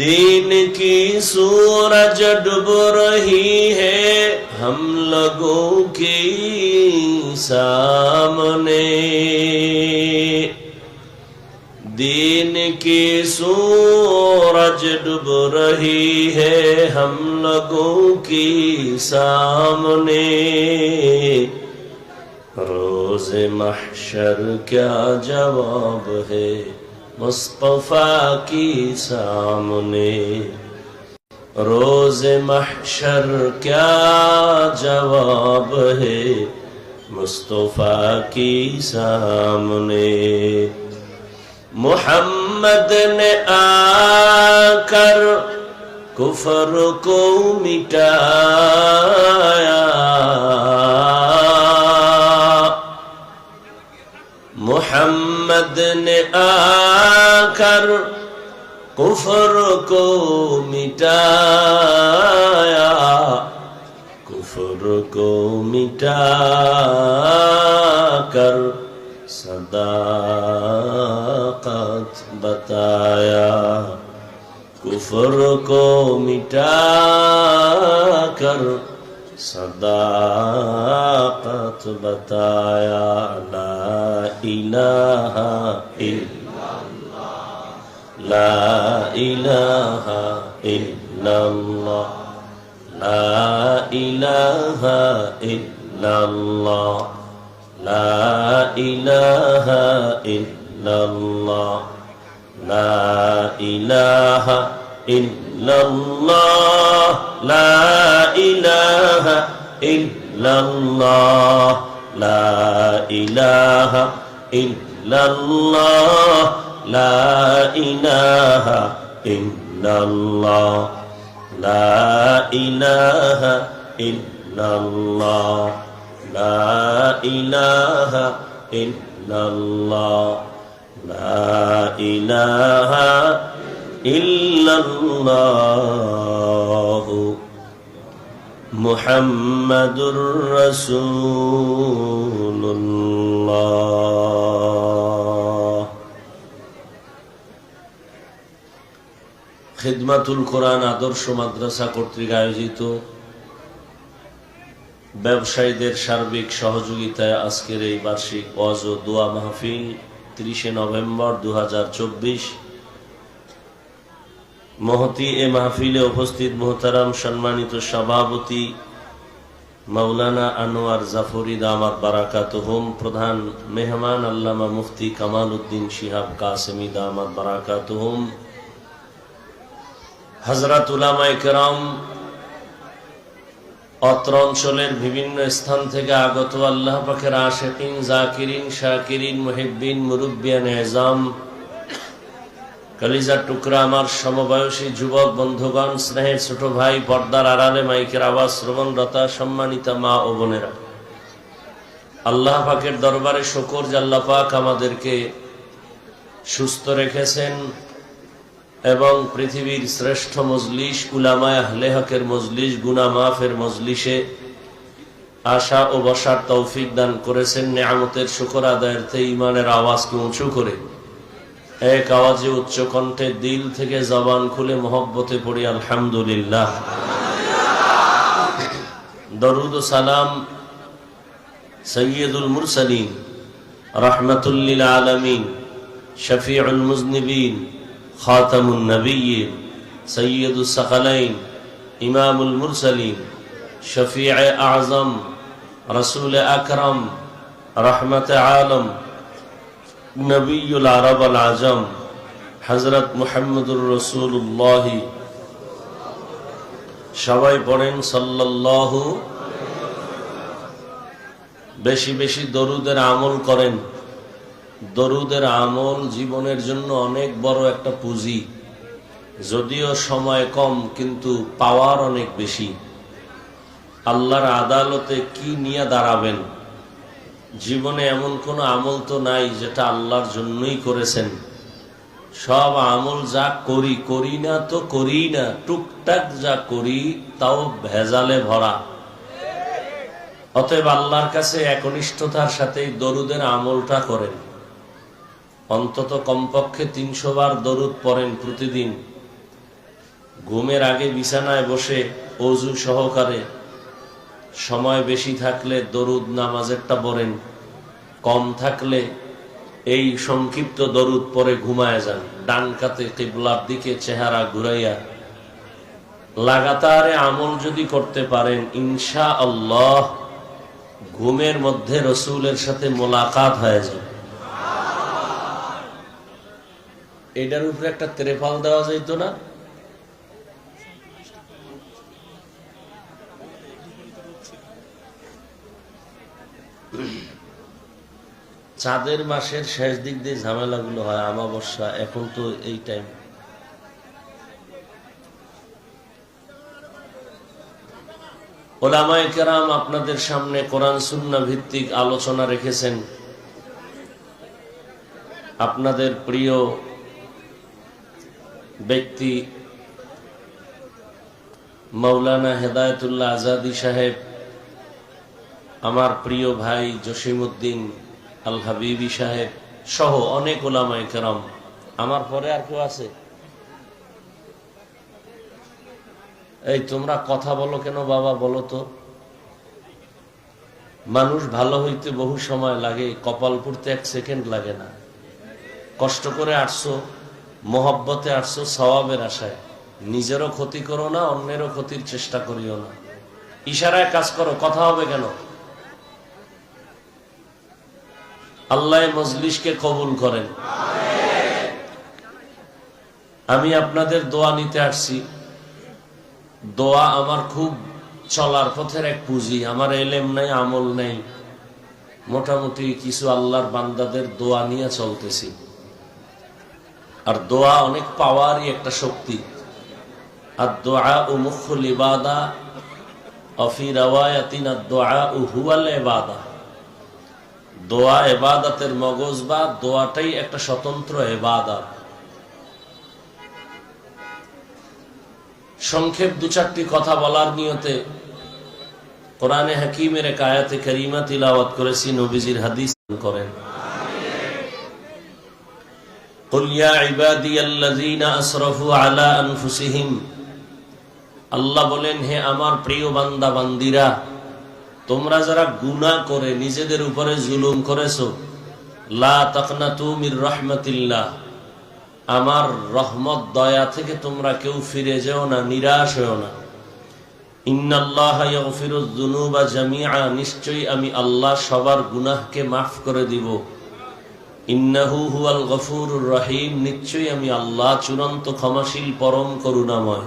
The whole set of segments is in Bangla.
दीन की सूरज डूब रही है हम लोगों के सामने। दीन की सूरज डूब रही है हम लोगों की सामने। रोज़ महशर क्या जवाब है मुस्तफा की सामने। रोज़ महशर क्या जवाब है मुस्तफा की सामने। मोहम्मद ने आकर कुफर को मिटाया। मोहम्मद ने आकर कुफर को मिटाया। कुफर को मिटाकर सदाकत बताया। कुफर को मिटाकर सदाकत बताया। ला इलाहा इल्लल्लाह, ला इलाहा इल्लल्लाह, ला इलाहा इल्लल्लाह, ला इलाहा इल्लल्लाह, ला इलाहा इल्लल्लाह, ला इलाहा इल्लल्लाह, ला इलाहा इल्लल्लाह, ला इलाहा इल्लल्लाह, ला इलाहा इल्लल्लाह, ला इलाहा इल्लल्लाह, ला इलाहा इल्लल्लाह मुहम्मदुर रसूलुल्लाह। খিদমাতুল কোরআন আদর্শ মাদ্রাসা কর্তৃক আয়োজিত ব্যবসায়ীদের সার্বিক সহযোগিতায় আজকের এই বার্ষিক ওয়াজ ও দোয়া মাহফিল 30 নভেম্বর 2024। মহতি এ মাহফিলে উপস্থিত মোহতারাম সম্মানিত সভাপতি মাওলানা আনোয়ার জাফরি দামাত বারাকাতুহুম, প্রধান মেহমান আল্লামা মুফতি কামাল উদ্দিন শিহাব কাসেমি দামাত বারাকাতুহুম, হযরত উলামায়ে কেরাম, অত্র অঞ্চলের বিভিন্ন স্থান থেকে আগত আল্লাহ পাকের আশিকিন, জাকিরিন, শাকিরিন, মুহিব্বিন, মুরব্বিয়ান এজাম, কলিজার টুকরা আমার সমবয়সী যুবক বন্ধুগণ, স্নেহের ছোট ভাই, পর্দার আড়ালে মাইকের আওয়াজ শ্রবণরতা সম্মানিতা মা ও বোনেরা, আল্লাহ পাকের দরবারে শুকর যে আল্লাহ পাক আমাদেরকে সুস্থ রেখেছেন এবং পৃথিবীর শ্রেষ্ঠ মজলিস উলামায়ে আহলে হকের মজলিস, গুনাহ মাফের মজলিসে আসা ও বসার তৌফিক দান করেছেন। নেয়ামতের শুকর আদায়ার্থে ঈমানের আওয়াজকে উঁচু করে এক আওয়াজে উচ্চ কণ্ঠে দিল থেকে জবান খুলে মহব্বতে পড়ি আলহামদুলিল্লাহ। দরুদ ও সালাম সৈয়দুল মুরসালিন, রাহমাতুল লিল আলামিন, শফিউল মুজনিবিন, খাতামুন নবিয়্যিন, সৈয়দুস সাকালাইন, ইমামুল মুরসালিন, শফিয়ে আযম, রাসূল আকরাম, রহমতে আলম, নবিয়ুল আরব আল আজম, হযরত মুহাম্মদুর রাসূলুল্লাহ। সবাই পড়েন সাল্লাল্লাহু। বেশি বেশি দরুদের আমল করেন। দরুদের আমল জীবনের জন্য অনেক বড় একটা পুঁজি। যদিও সময় কম, কিন্তু পাওয়ার অনেক বেশি। আল্লাহর আদালতে কি নিয়ে দাঁড়াবেন? জীবনে এমন কোনো আমল তো নাই যেটা আল্লাহর জন্যই করেছেন। সব আমল যা করি, করি না তো করি না, টুকটাক যা করি তাও ভেজালে ভরা। অতএব আল্লাহর কাছে একনিষ্ঠতার সাথে দরুদের আমলটা করেন। অন্তত কমপক্ষে 300 বার দরুদ পড়েন প্রতিদিন। ঘুমের আগে বিছানায় বসে ওযু সহকারে, সময় বেশি থাকলে দরুদ নামাজেরটা পড়েন, কম থাকলে এই সংক্ষিপ্ত দরুদ পরে ঘুমায় যান। ডান কাতে কিবলার দিকে চেহারা ঘুরাইয়া লাগাতারে আমল যদি করতে পারেন, ইনশাআল্লাহ ঘুমের মধ্যে রসুলের সাথে মোলাকাত হয়ে যাবে। এটার উপরে একটা তেরেফাল দেওয়া যাইতো না? চাঁদের মাসের শেষ দিক দিয়ে ঝামেলাগুলো হয়, আমাবস্যা, এখন তো এই টাইম। ওলামায়ে কেরাম আপনাদের সামনে কোরআন সুন্নাহ ভিত্তিক আলোচনা রেখেছেন। আপনাদের প্রিয় ব্যক্তি মাওলানা হেদায়েতুল্লাহ আজাদী সাহেব, আমার প্রিয় ভাই জসিমউদ্দিন আল হাবিবি সাহেব সহ অনেক ওলামায়ে কেরাম। আমার পরে আর কেউ আছে? এই তোমরা কথা বলো কেন বাবা, বলো তো। মানুষ ভালো হইতে বহু সময় লাগে, কপাল পুড়তে 1 সেকেন্ড লাগে না। কষ্ট করে আসছো, মহব্বতে আসছো, সওয়াবের আশায়। নিজেরও ক্ষতি করো না, অন্যেরও ক্ষতির চেষ্টা করিও না। ইশারায় কাজ করো, কথা হবে কেন? আল্লাহ মজলিসকে কবুল করেন। আমি আপনাদের দোয়া নিতে আসছি। দোয়া আমার খুব চলার পথের এক পুঁজি। আমার এলেম নাই, আমল নাই, মোটামুটি কিছু আল্লাহর বান্দাদের দোয়া নিয়ে চলতেছি। আর দোয়া অনেক পাওয়ারই একটা শক্তি। আর দোয়া ও মুখুল ইবাদা অফি রাওয়ায়াতিন আদ-দুআ হুয়াল ইবাদা। দোয়া ইবাদতের মগজ, বা দোয়াটাই একটা স্বতন্ত্র ইবাদত। সংক্ষেপ 2-4টি কথা বলার নিয়তে কোরআনে হাকিমের এক আয়াতে কারিমা তিলাওয়াত করেছি, নবীজির হাদিস করেন। কুল ইয়া ইবাদিয়াল্লাযীনা আসরাফু আলা আনফুসিহিম। আল্লাহ বলেন, হে আমার প্রিয় বান্দা বান্দিরা, তোমরা যারা গুনাহ করে নিজেদের উপরে জুলুম করেছো, লা তাকনাতু মির রাহমাতিল্লাহ, আমার রহমত দয়া থেকে তোমরা কেউ ফিরে যেও না, নিরাশ হও না। ইন্নাল্লাহা ইয়াগফিরুয যুনুবা জামিআ, নিশ্চয়ই আমি আল্লাহ সবার গুনাহকে মাফ করে দিব। ইন্নাহু হুয়াল গফুরুর রহিম, নিশ্চয়ই আমি আল্লাহ চূড়ান্ত ক্ষমাশীল, পরম করুণাময়।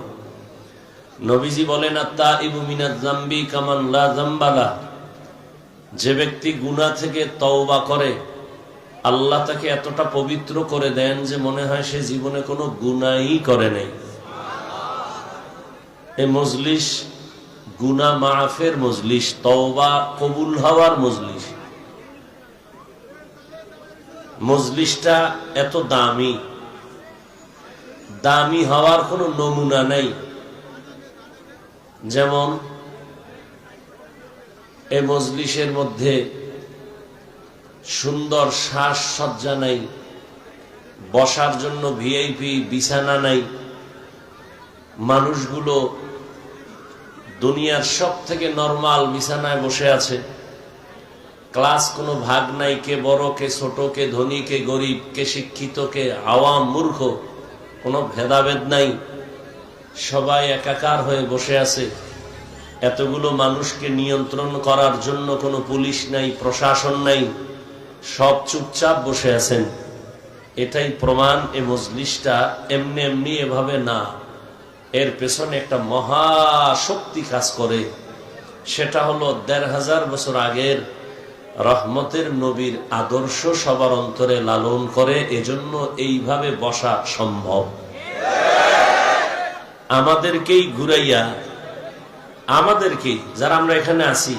নবীজি বলেন, আত-তাইবু মিনাজ যামবি কামান লা যামবা লা। যে ব্যক্তি গুনাহ থেকে তওবা করে, আল্লাহ তাকে এতটা পবিত্র করে দেন যে মনে হয় সে জীবনে কোনো গুনাহই করে নাই। এই মজলিস গুনাহ মাফের মজলিস, তওবা কবুল হওয়ার মজলিস। মজলিসটা এত দামি, দামি হওয়ার কোনো নমুনা নাই। যেমন এই মজলিসের মধ্যে সুন্দর সাজসজ্জা নাই, বসার জন্য ভিআইপি বিছানা নাই, মানুষগুলো দুনিয়ার সব থেকে নরমাল বিছানায় বসে আছে, ক্লাস কোনো ভাগ নাই, কে বড় কে ছোট, কে ধনী কে গরিব, কে শিক্ষিত কে আওয়াম মূর্খ, কোনো ভেদাভেদ নাই, সবাই একাকার হয়ে বসে আছে। এতগুলো মানুষকে নিয়ন্ত্রণ করার জন্য কোনো পুলিশ নাই, প্রশাসন নাই, সব চুপচাপ বসে আছেন। এটাই প্রমাণ এ মজলিসটা এমনি এমনি এভাবে না, এর পেছনে একটা মহাশক্তি কাজ করে। সেটা হলো ১৫০০ বছর আগের রহমতের নবীর আদর্শ সবার অন্তরে লালন করে, এজন্য এইভাবে বসা সম্ভব। আমাদেরকেই ঘুরাইয়া, আমাদেরকেই যারা আমরা এখানে আছি,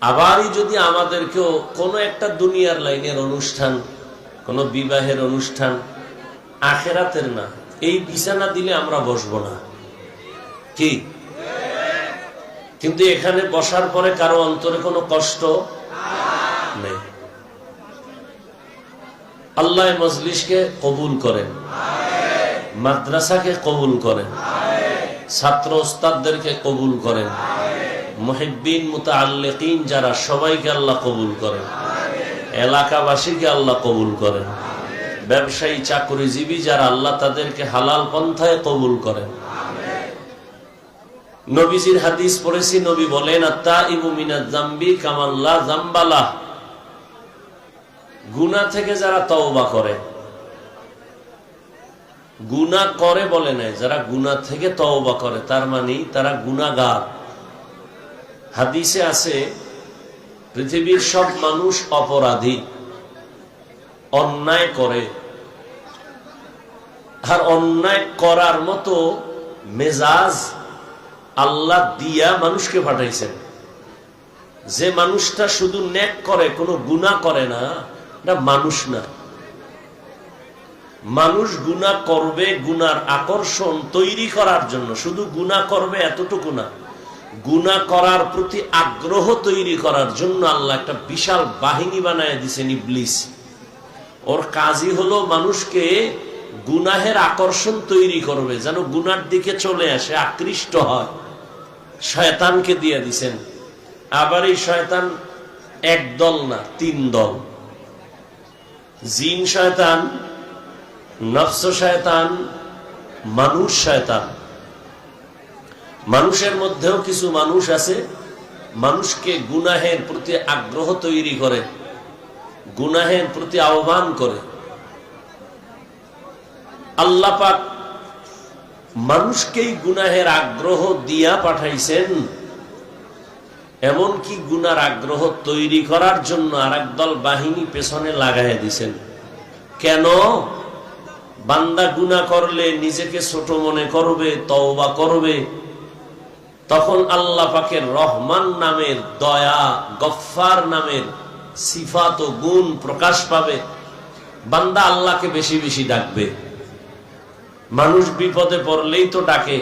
আবারই যদি আমাদেরকেও কোনো একটা দুনিয়ার লাইনের অনুষ্ঠান, কোনো বিবাহের অনুষ্ঠান, আখেরাতের না, এই বিছানা দিলে আমরা বসবো না, কি? কিন্তু এখানে বসার পরে কারো অন্তরে কোনো কষ্ট নেই। আল্লাহ মজলিসকে কবুল করেন, মাদ্রাসাকে কবুল করেন। ছাত্র ওস্তাদদেরকে কবুল করেন, মুহিব্বিন মুতাআল্লিকিন যারা সবাইকে আল্লাহ কবুল করেন, এলাকাবাসীকে আল্লাহ কবুল করেন, ব্যবসায়ী চাকরিজীবী যারা আল্লাহ তাদেরকে হালাল পন্থায় কবুল করেন। নবীজির হাদিস পড়েছি, নবী বলেন আত-তাইবু মিনাজ যামবি কামান লা যামবা লাহ। গুনাহ থেকে যারা তওবা করে, গুনাহ করে বলে নাই, যারা গুনাহ থেকে তওবা করে তার মানে তারা গুনাহগার। হাদিসে আছে পৃথিবীর সব মানুষ অপরাধী, অন্যায় করে, আর অন্যায় করার মতো মেজাজ আল্লাহ দিয়া মানুষকে পাঠাইছেন। যে মানুষটা শুধু নেক করে, কোনো গুনাহ করে না, এটা মানুষ না। মানুষ গুনাহ করবে গুনার আকর্ষণ তৈরি করার জন্য, শুধু গুনাহ করবে এতটুকু না, গুনাহ করার প্রতি আগ্রহ তৈরি করার জন্য আল্লাহ একটা বিশাল বাহিনী বানায় দিয়েছেন, ইবলিস। ওর কাজই হলো মানুষকে গুনাহের আকর্ষণ তৈরি করবে, যেন গুনার দিকে চলে আসে, আকৃষ্ট হয়। শয়তানকে দিয়ে দিছেন। আবার এই শয়তান এক দল না, তিন দল। জিন শয়তান, নফস শয়তান, মানুষ শয়তান। মানুষের মধ্যেও কিছু মানুষ আছে মানুষকে গুনাহের প্রতি আগ্রহ তৈরি করে, গুনাহের প্রতি আহ্বান করে। আল্লাহ পাক মানুষকেই গুনাহের আগ্রহ দিয়া পাঠাইছেন, এমনকি গুনার আগ্রহ তৈরি করার জন্য আরেক দল বাহিনী পেছনে লাগাইয়া দিছেন। কেন? বান্দা গুনাহ করলে নিজেকে ছোট মনে করবে, তওবা করবে, তখন আল্লাহ পাকের রহমান নামের, দয়া, গফফার নামের সিফাত ও গুণ প্রকাশ পাবে। বান্দা আল্লাহকে বেশি বেশি ডাকবে। মানুষ বিপদে পড়লেই তো ডাকে,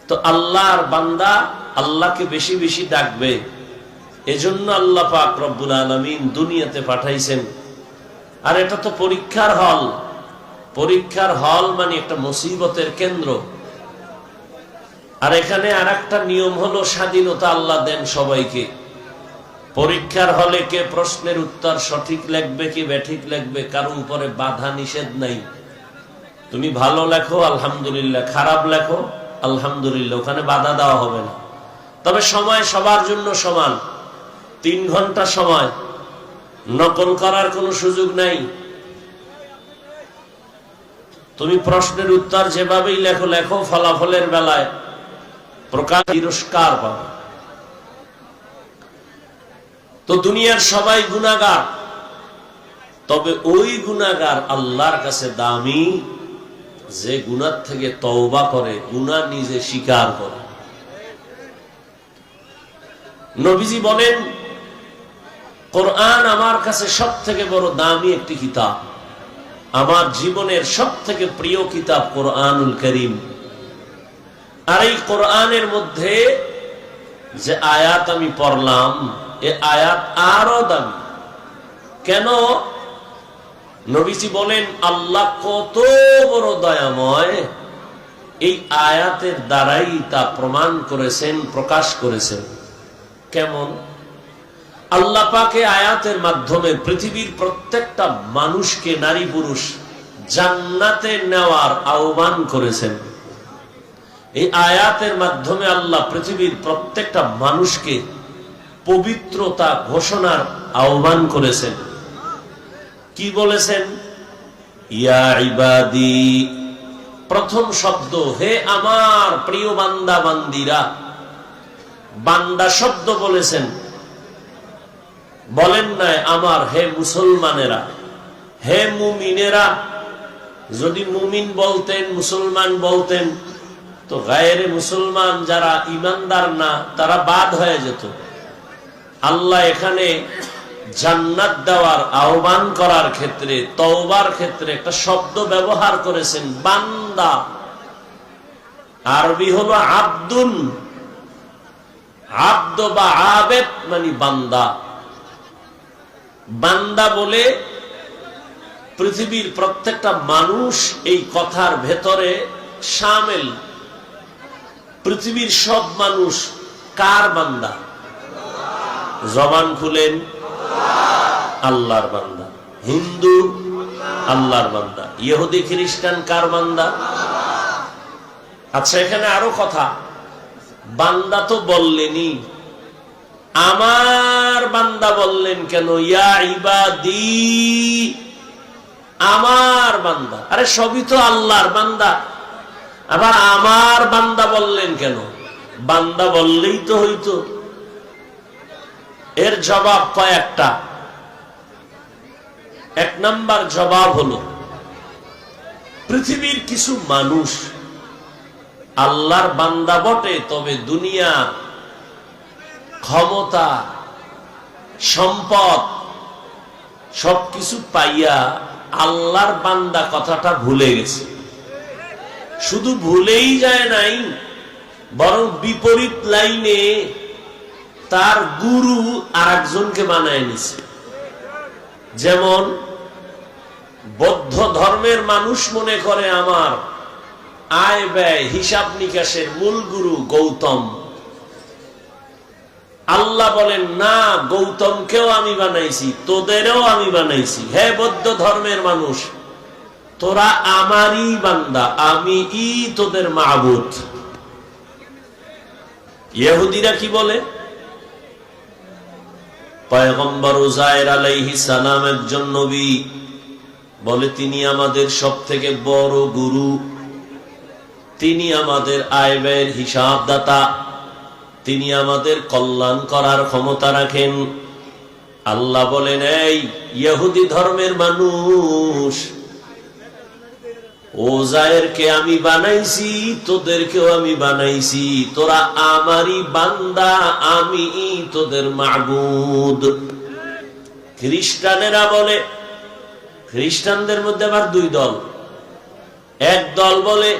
তো আল্লাহর বান্দা আল্লাহকে বেশি বেশি ডাকবে। এজন্য আল্লাহ পাক রব্বুল আলামিন দুনিয়াতে পাঠাইছেন। আর এটা তো পরীক্ষার হল। পরীক্ষার হল মানে একটা মুসিবতের কেন্দ্র। আর এখানে আর একটা নিয়ম হলো, স্বাধীনতা আল্লাহ দেন সবাইকে। পরীক্ষার হলে কে প্রশ্নের উত্তর সঠিক লিখবে কি ব্যাঠিক লিখবে, কারো উপরে বাধা নিষেধ নাই। তুমি ভালো লেখো আলহামদুলিল্লাহ, খারাপ লেখো আলহামদুলিল্লাহ, ওখানে বাধা দেওয়া হবে না। তবে সময় সবার জন্য সমান, 3 ঘন্টা সময়, নকল করার কোনো সুযোগ নাই। তুমি প্রশ্নের উত্তর যেভাবেই লেখো লেখো, ফলাফলের বেলায় প্রকাশ পুরস্কার পাবে। তো দুনিয়ার সবাই গুনাহগার, তবে ওই গুনাহগার আল্লাহর কাছে দামি যে গুনাহ থেকে তওবা করে, গুনাহ নিজে স্বীকার করে। নবীজি বলেন, কোরআন আমার কাছে সবথেকে বড় দামি একটি কিতাব, আমার জীবনের সবথেকে প্রিয় কিতাব কোরআনুল কারীম। আর এই কোরআনের মধ্যে যে আয়াত আমি পড়লাম, এই আয়াত আরো দামি। কেন? নবীজি বলেন আল্লাহ কত বড় দয়াময়, এই আয়াতের দ্বারাই তা প্রমাণ করেছেন, প্রকাশ করেছেন। কেমন? আল্লাহ পাক এই আয়াতের মাধ্যমে পৃথিবীর প্রত্যেকটা মানুষকে, নারী পুরুষ, জান্নাতে নেওয়ার আহ্বান করেছেন। এই আয়াতের মাধ্যমে আল্লাহ পৃথিবীর প্রত্যেকটা মানুষকে পবিত্রতা ঘোষণার আহ্বান করেছেন। কি বলেছেন? ইয়া ইবাদি, প্রথম শব্দ হে আমার প্রিয় বান্দা বান্দিরা। বান্দা শব্দ বলেছেন, বলেন নাই আমার হে মুসলমানেরা, হে মুমিনেরা। যদি মুমিন বলতেন, মুসলমান বলতেন, তো গায়েরে মুসলমান যারা ইমানদার না তারা বাদ হয়ে যেত। আল্লাহ এখানে জান্নাত দেওয়ার আহ্বান করার ক্ষেত্রে, তওবার ক্ষেত্রে একটা শব্দ ব্যবহার করেছেন, বান্দা। আরবি হলো আব্দুন। আব্দ বা আবেদ মানে বান্দা। বান্দা বলে পৃথিবীর প্রত্যেকটা মানুষ এই কথার ভেতরে শামিল। পৃথিবীর সব মানুষ কার বান্দা? জবান খুলেন, আল্লাহর বান্দা। হিন্দু আল্লাহর বান্দা, ইহুদি খ্রিস্টান কার বান্দা? আচ্ছা, এখানে আরো কথা, বান্দা তো বললেনই, আমার বান্দা বললেন কেন? ইয়া ইবাদি, আমার বান্দা। আরে সবই তো আল্লাহর বান্দা, আবার আমার বান্দা বললেন কেন? বান্দা বললেই তো হইতো। এর জবাব কয়েকটা। এক নাম্বার জবাব হলো, পৃথিবীর কিছু মানুষ আল্লাহর বান্দা বটে, তবে দুনিয়া, ক্ষমতা, সম্পদ সবকিছু পাইয়া আল্লাহর বান্দা কথাটা ভুলে গেছে। শুধু ভুলেই যায় নাই, বরং বিপরীত লাইনে তার গুরু আরেকজনকে বানায় নিছে। যেমন বৌদ্ধ ধর্মের মানুষ মনে করে আমার আয় ব্যয় হিসাব নিকাশের মূল গুরু গৌতম। আল্লাহ বলেন, না, গৌতমকেও আমি বানাইছি, তোদেরও আমি বানাইছি। হে বৌদ্ধ ধর্মের মানুষ, তোরা আমারই বান্দা, আমি তোদের মাবুদ। ইহুদিরা কি বলে? পয়গম্বর উযায়ের আলাইহিস সালাম একজন নবী, বলে তিনি আমাদের সবথেকে বড় গুরু, তিনি আমাদের আয় ব্যয়ের হিসাবদাতা, তিনি আমাদের কল্যাণ করার ক্ষমতা রাখেন। আল্লাহ বলেন, এই ইহুদি ধর্মের মানুষ, উযায়েরকে আমি বানাইছি, তোদেরকেও আমি বানাইছি, তোরা আমারই বান্দা, আমি তোদের মাবুদ। খ্রিস্টানেরা বলে, খ্রিস্টানদের মধ্যে আবার দুই দল। এক দল বলে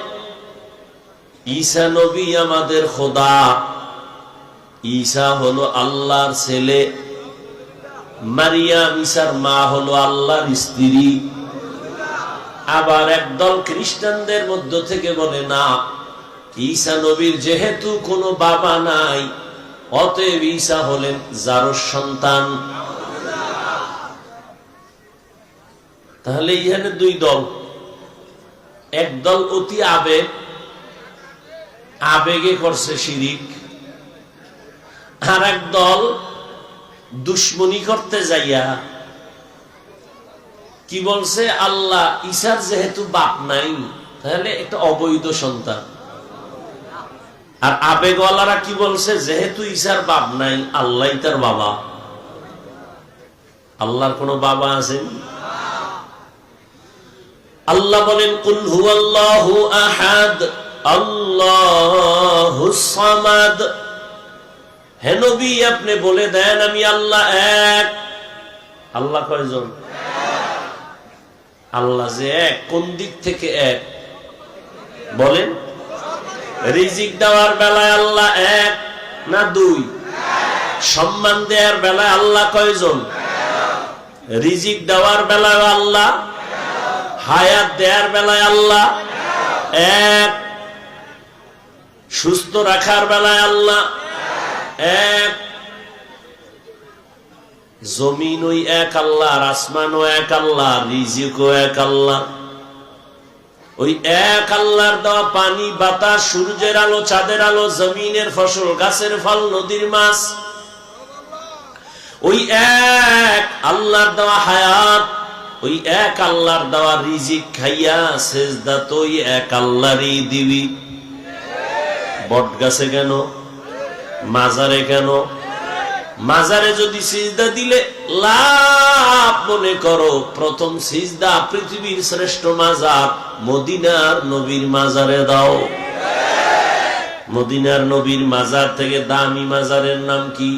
ঈসা নবী আমাদের খোদা, ঈসা হলো আল্লাহর ছেলে, মারিয়াম ঈসার মা হলো আল্লাহর স্ত্রী। আবার একদল খ্রিস্টানদের মধ্য থেকে বলে, না, ঈসা নবীর যেহেতু কোনো বাবা নাই, অতএব ঈসা হলেন যারস সন্তান। তাহলে এখানে দুই দল। এক দল অতি আবেগে করছে শিরিক, আর এক দল দুশ্মনী করতে যাইয়া কি বলছে, আল্লাহ ঈসার যেহেতু বাপ নাই, তাহলে একটা অবৈধ সন্তান। আর আবেগওয়ালারা কি বলছে, যেহেতু ঈসার বাপ নাই, আল্লাহ তার বাবা। আল্লাহর কোন বাবা আছে? আল্লাহ বলেন, কুল হুয়াল্লাহু আহাদ আল্লাহুস সামাদ। হে নবী, আপনি বলে দেন আমি আল্লাহ এক। আল্লাহ কয়জন? আল্লাহ যে এক, কোন দিক থেকে এক বলেন? রিজিক দেওয়ার বেলায় আল্লাহ এক না দুই? সম্মান দেওয়ার বেলায় আল্লাহ কয়জন? রিজিক দেওয়ার বেলায় আল্লাহ, হায়াত দেওয়ার বেলায় আল্লাহ এক, সুস্থ রাখার বেলায় আল্লাহ এক। জমিন ওই এক আল্লাহ, আর আসমানও এক আল্লাহ, রিজিকও এক আল্লাহ। ওই এক আল্লাহর দেওয়া পানি, বাতাস, সূর্যের আলো, চাঁদের আলো, জমিনের ফসল, গাছের ফল, নদীর মাছ, ওই এক আল্লাহর দেওয়া হায়াত, ওই এক আল্লাহর দেওয়া রিজিক খাইয়া সেজদা তো ওই এক আল্লাহরই দিবি। বট গাছে কেন? মাজারে কেন? মাজারে যদি সিজদা দিলে লাভ মনে করো, প্রথম সিজদা পৃথিবীর শ্রেষ্ঠ মাজার মদিনার নবীর মাজারে দাও। মদিনার নবীর মাজার থেকে দামি মাজারের নাম কি?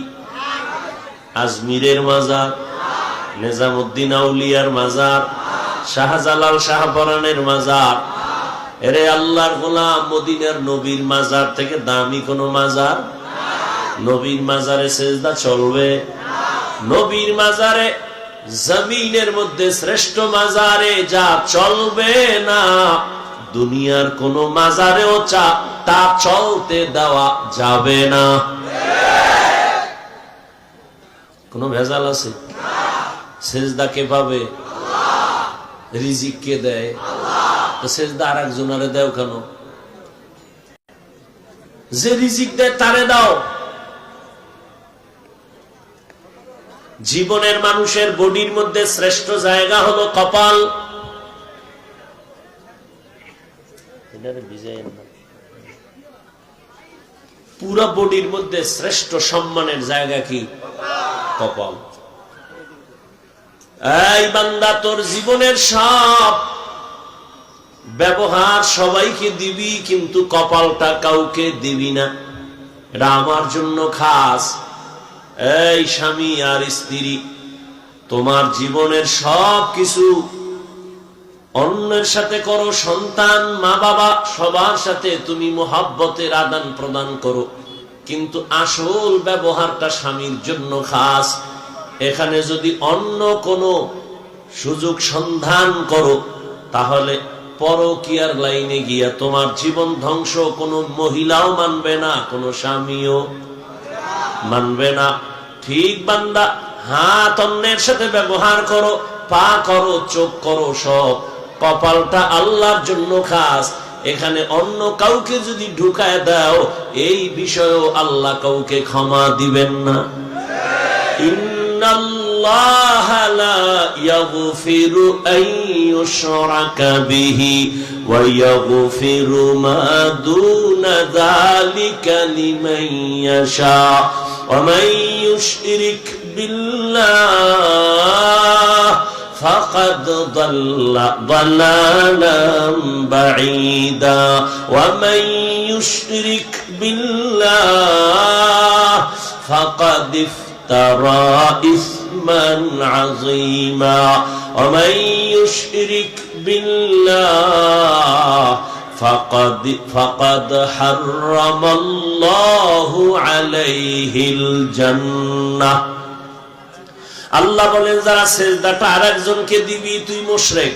আজমিরের মাজার, নিজামউদ্দিন আউলিয়ার মাজার, শাহজালাল শাহপরানের মাজার। এরে আল্লাহর গোলাম, মদিনার নবীর মাজার থেকে দামি কোন মাজার? নবীর মাজারে সেজদা চলবে? নবীর মাজারে, জমিনের মধ্যে শ্রেষ্ঠ মাজারে যা চলবে না, দুনিয়ার কোন মাজারেও তা চলতে দেওয়া যাবে না। কোনো ভেজাল আছে? সেজদা কে পাবে? রিজিক কে দেয়? তো সেজদা আর একজনের দেও কেন? যে রিজিক দেয় তারে দাও। জীবনের মানুষের বডির মধ্যে শ্রেষ্ঠ জায়গা হলো কপাল। পুরা বডির মধ্যে শ্রেষ্ঠ সম্মানের জায়গা কি? কপাল। এই বান্দা, তোর জীবনের সব ব্যবহার সবাইকে দিবি, কিন্তু কপালটা কাউকে দিবি না। এটা আমার জন্য খাস। এই স্বামী আর স্ত্রী, তোমার জীবনের সব কিছু অন্যের সাথে করো, সন্তান, মা বাবা, সবার সাথে তুমি মোহাব্বতের আদান প্রদান করো, কিন্তু আসল ব্যবহারটা স্বামীর জন্য খাস। এখানে যদি অন্য কোনো সুযোগ সন্ধান করো, তাহলে পরকীয়ার লাইনে গিয়া তোমার জীবন ধ্বংস। কোনো মহিলাও মানবে না, কোনো স্বামীও মানবে না। ঠিক বান্দা, হাত অন্যের সাথে ব্যবহার করো, পা করো, চোখ করো, সব কপালটা আল্লাহর জন্য খাস। এখানে অন্য কাউকে যদি ঢুকায় দাও, এই বিষয়েও আল্লাহ কাউকে ক্ষমা দিবেন না। ইন্নাল্লাহা লা ইয়াগফিরু আন ইউশরাকা বিহি ওয়া ইয়াগফিরু মা দুনা যালিকা লিমান ইয়াশা ওয়া মান ইউশরিক বিল্লাহ فقد ضل ضلالا بعيدا ومن يشرك بالله فقد افترى إثما عظيما ومن يشرك بالله فقد حرم الله عليه الجنة। আল্লাহ বলেন, যারা সেজদাটা আরেকজনকে দিবি তুই মুশরিক।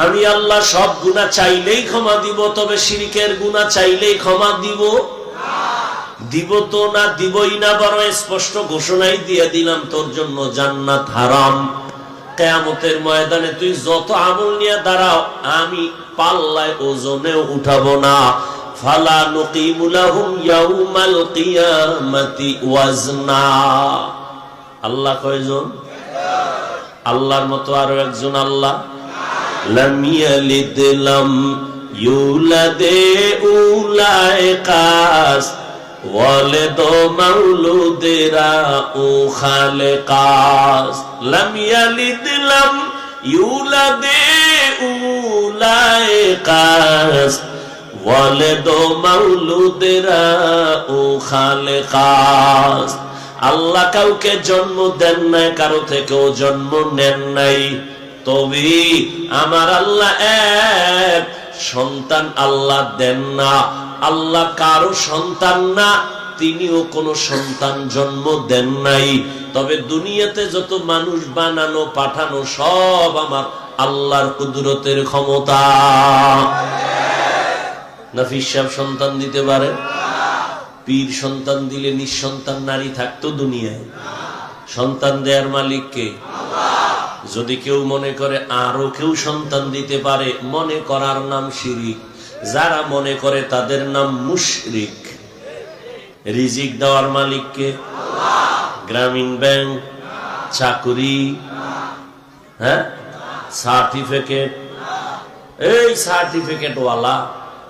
আমি আল্লাহ সব গুনাহ চাইলেই ক্ষমা দিব, তবে শিরকের গুনাহ চাইলেই ক্ষমা দিব দিব তো না, দিবই না, বড় স্পষ্ট ঘোষণাই দিয়ে দিলাম, তোর জন্য জান্নাত হারাম। কিয়ামতের ময়দানে তুই যত আমল নিয়ে দাঁড়াও, আমি পাল্লায় ওজনেও উঠাবো না। ফালা নুকিমু লাহুম ইয়াউমাল কিয়ামাতি ওয়াজনা। আল্লাহ কয়জন? আল্লাহর মতো আরো একজন আল্লাহ? লাম ইয়ালিদ লাম ইউলাদ উলাইকাস ওয়ালিদ মাউলুদেরা ও খালেকাস। লাম ইয়ালিদ লাম ইউলাদ উলাইকাস ওয়ালিদ মাউলুদেরা ও খালেকাস। আল্লাহ কাউকে জন্ম দেন নাই, কারো থেকেও জন্ম নেন নাই, তবে আমার আল্লাহ এক, সন্তান আল্লাহ দেন না। আল্লাহ কারো সন্তান না, তিনিও কোনো সন্তান জন্ম দেন নাই। তবে দুনিয়াতে যত মানুষ বানানো পাঠানো সব আমার আল্লাহর কুদরতের ক্ষমতা। নাফিস সাহেব সন্তান দিতে পারে? পীর সন্তান দিলে নিঃসন্তান নারী থাকতো দুনিয়ায়? সন্তান দেয়ার মালিক কে? যদি কেউ মনে করে আরো কেউ সন্তান দিতে পারে, মনে করার নাম শিরিক। যারা মনে করে তাদের নাম মুশরিক। রিজিক দেওয়ার মালিক কে? গ্রামীণ ব্যাংক, চাকরি, হ্যাঁ, সার্টিফিকেট, এই সার্টিফিকেট ওয়ালা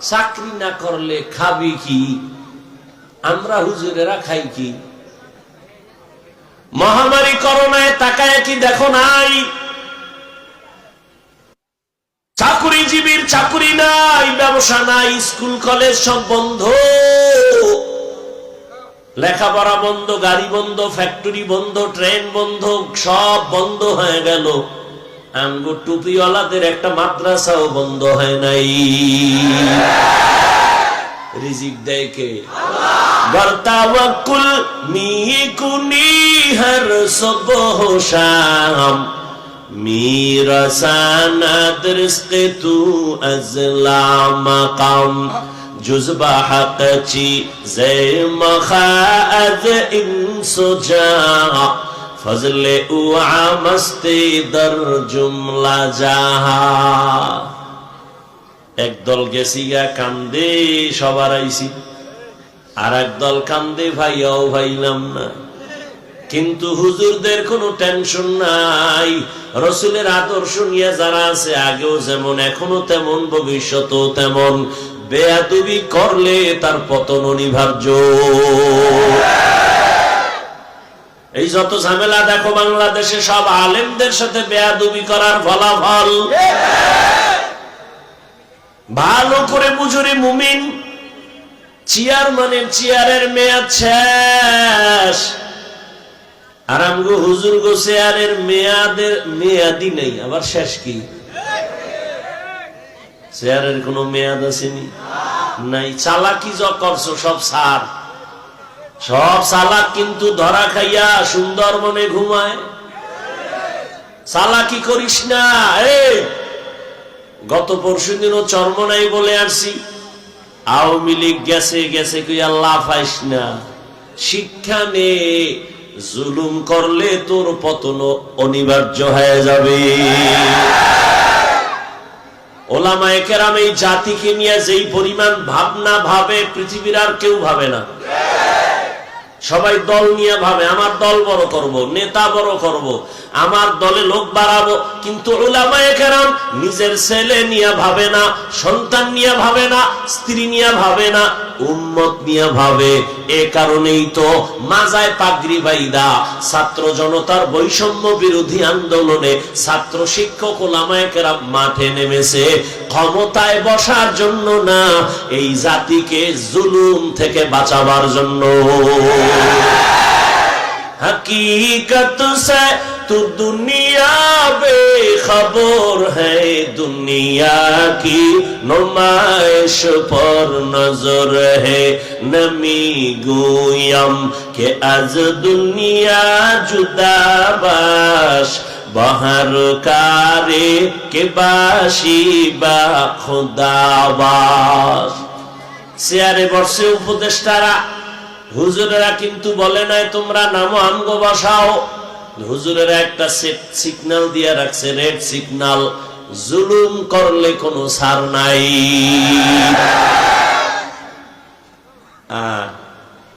চাকরি না করলে খাবি কি? আমরা হুজুরেরা খাই কি? মহামারী করোনায় তাকায় কি দেখো নাই? চাকুরিজীবীর চাকুরি নাই, ব্যবসা নাই, স্কুল কলেজ সব বন্ধ, লেখাপড়া বন্ধ, গাড়ি বন্ধ, ফ্যাক্টরি বন্ধ, ট্রেন বন্ধ, সব বন্ধ হয়ে গেল। আঙ্গুর টুপিওয়ালাদের একটা মাদ্রাসাও বন্ধ হয় নাই। রিজিক দেয় কে? বরতাওয়াক্কুল মিকুনি হর সুবহ শাম মিরাসানাদ রিজক তু আজলা মাকাম। जुज़्बा हक़ची ज़े मख़ाअज़ इंसुजा फज़ले उआ मस्ती दर जुमला जाहा। একদল গেছি গা কান্দে সবার আইছি, আর একদল কান্দে ভাইয়াও ভাইলাম না। কিন্তু হুজুরদের কোনো টেনশন নাই, রসুলের আদর্শ নিয়ে যারা আছে আগেও যেমন এখনো তেমন ভবিষ্যতেও তেমন, বেয়াদবি করলে তার পতন অনিবার্য। এই যত ঝামেলা দেখো বাংলাদেশে সব আলেমদের সাথে বেয়াদবি করার ফলাফল। ভালো করে বুঝুরে মুমিন, চেয়ারম্যানের চেয়ারের মেয়াদ শেষ, আর আমগো হুজুর গো চেয়ারের মেয়াদই নেই, আবার শেষ কি? চেয়ারের কোনো মেয়াদ আসেনি নাই। চালাকি যা করছো সব সার, সব চালাক কিন্তু ধরা খাইয়া সুন্দরবনে ঘুমায়। চালাকি করিস না। এই গত পরশু দিনও চরমনাই বলে আসছি, আওয়ামী লীগ গেছে গেছে কই আল্লাহ পাইস না। শিক্ষা নে, জুলুম করলে তোর পতন অনিবার্য হয়ে যাবে। ওলামায়ে কেরাম এই জাতিকে নিয়ে যেই পরিমাণ ভাবনা ভাবে পৃথিবীর আর কেউ ভাবে না। সবাই দল নিয়ে ভাবে, আমার দল বড় করব, নেতা বড় করব, আমার দলে লোক বাড়াবো। কিন্তু উলামায়ে কেরাম নিজের ছেলে নিয়ে ভাবে না, সন্তান নিয়ে ভাবে না, স্ত্রী নিয়ে ভাবে না, উম্মত নিয়ে ভাবে। এ কারণেই তো মাজায় পাগড়ি বাইদা ছাত্র জনতার বৈষম্য বিরোধী আন্দোলনে ছাত্র শিক্ষক উলামায়ে কেরাম মাঠে নেমেছে, ক্ষমতায় বসার জন্য না, এই জাতিকে জুলুম থেকে বাঁচাবার জন্য। हकीकत से तू दुनिया बेखबर है, दुनिया की नुमाइश पर नजर है, नमी गुयम के आज दुनिया जुदा बाश, बहर कारे के बाशी बा खुदाबाश। চেয়ারে বসে উপদেষ্টারা, হুজুরেরা কিন্তু বলে নাই তোমরা নামো আমগো বসাও। হুজুরেরা একটা সিগন্যাল দিয়ে রাখছে, রেড সিগন্যাল, জুলুম করলে কোনো ছাড় নাই।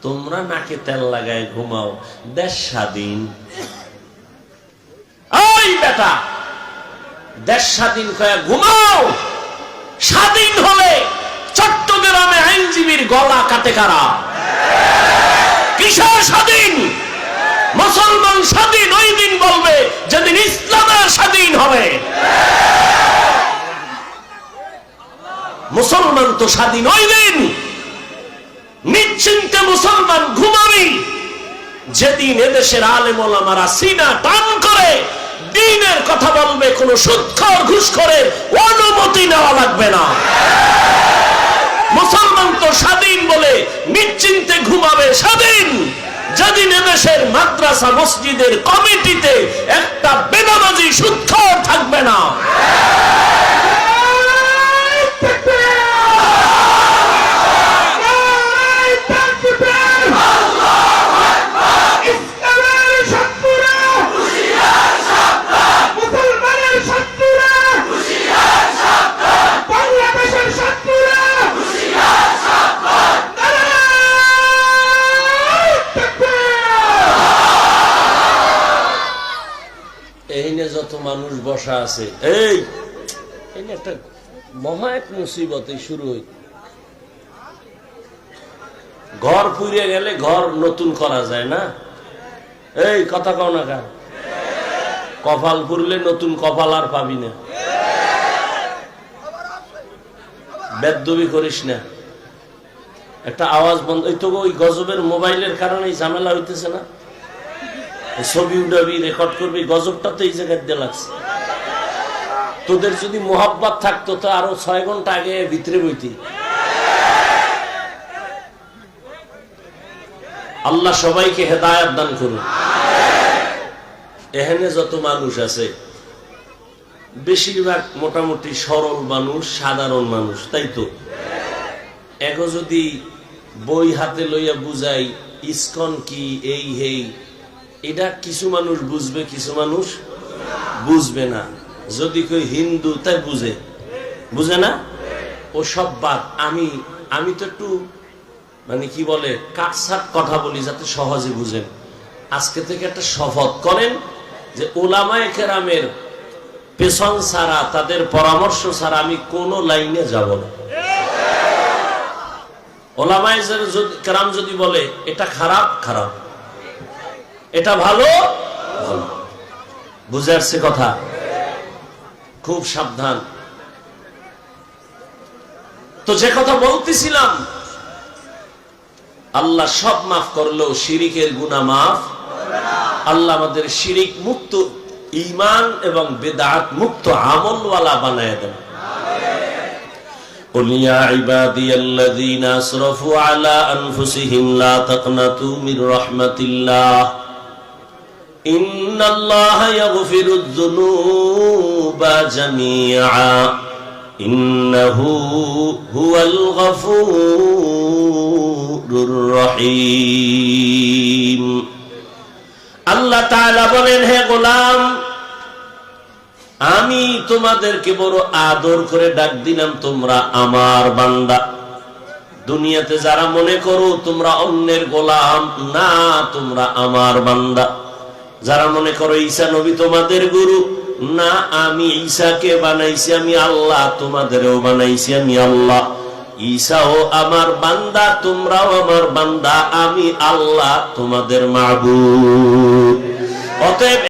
তোমরা নাকে তেল লাগায় ঘুমাও, দেশ স্বাধীন। ওই বেটা, দেশ স্বাধীন কয়া ঘুমাও। স্বাধীন হলে চট্টগ্রামে আইনজীবীর গলা কাটে কারা? কিসের স্বাধীন? মুসলমান স্বাধীন ওই দিন বলবে যেদিন ইসলামের স্বাধীন হবে। মুসলমান তো স্বাধীন ওই দিন, নিশ্চিন্তে মুসলমান ঘুমাবি যেদিন এদেশের আলেম ওলামারা সিনা টান করে দ্বীনের কথা বলবে, কোন সুদখোর ঘুষখোরের অনুমতি নেওয়া লাগবে না। মুসলমান তো স্বাধীন বলে নিশ্চিন্তে ঘুমাবে স্বাধীন যেদিন এদেশের মাদ্রাসা মসজিদের কমিটিতে একটা বেনামাজি সুদখোর থাকবে না। যত মানুষ বসা আছে, এই একটা মহা এক মুসিবত শুরু হই। ঘর পুড়িয়ে গেলে ঘর নতুন করা যায় না? এই কথা কও না কা? কপাল পুড়লে নতুন কপাল আর পাবি না। বেদবি করিস না। একটা আওয়াজ বন্ধ, ওই তো ওই গজবের মোবাইলের কারণে ঝামেলা হইতেছে না? ছবি উঠাবি, রেকর্ড করবি, গজবটা তো এই জায়গায় দিয়ে লাগছে। তোদের যদি মোহাব্বত থাকতো তো আরো 6 ঘন্টা আগে ভিতরে বইতি। আল্লাহ সবাইকে হেদায়েত দান করুন। এখানে যত মানুষ আছে বেশিরভাগ মোটামুটি সরল মানুষ, সাধারণ মানুষ, তাই তো? এগো যদি বই হাতে লইয়া বুঝাই ইসকন কি এই হেই, এটা কিছু মানুষ বুঝবে, কিছু মানুষ বুঝবে না। যদি কই হিন্দু, তাই বুঝে না। ও সব বাদ। আমি তো একটু মানে কি বলে কাটসাট কথা বলি যাতে সহজে বুঝেন। আজকে থেকে একটা শপথ করেন যে উলামায়ে কেরামের পেছন ছাড়া, তাদের পরামর্শ ছাড়া আমি কোন লাইনে যাব না। ওলামায়ে কেরাম যদি বলে এটা খারাপ, খারাপ, এটা ভালো, ভালো। বুঝে আসছে কথা? খুব সাবধান। তো যে কথা বলতেছিলাম, আল্লাহ সব মাফ করলো, শিরিকের গুনাহ মাফ। আল্লাহ আমাদের শিরিক মুক্ত, ঈমান এবং বিদআত মুক্ত আমলওয়ালা বানায় দেন। قل يا عبادي الذين اسرفوا على انفسهم لا تقنطوا من رحمة الله ان الله يغفر الذنوب جميعا انه هو الغفور الرحيم। আল্লাহ তাআলা বলেন, হে গোলাম, আমি তোমাদেরকে বড় আদর করে ডাক দিলাম, তোমরা আমার বান্দা। দুনিয়াতে যারা মনে করো তোমরা অন্যের গোলাম, না, তোমরা আমার বান্দা। যারা মনে করো ঈসা নবী তোমাদের গুরু, না, আমি ঈসাকে বানাইছি আমি আল্লাহ, তোমাদেরও বানাইছি আমি আল্লাহ। ঈসাও আমার বান্দা, তোমরাও আমার বান্দা, আমি আল্লাহ তোমাদের মাবুদ। অতএব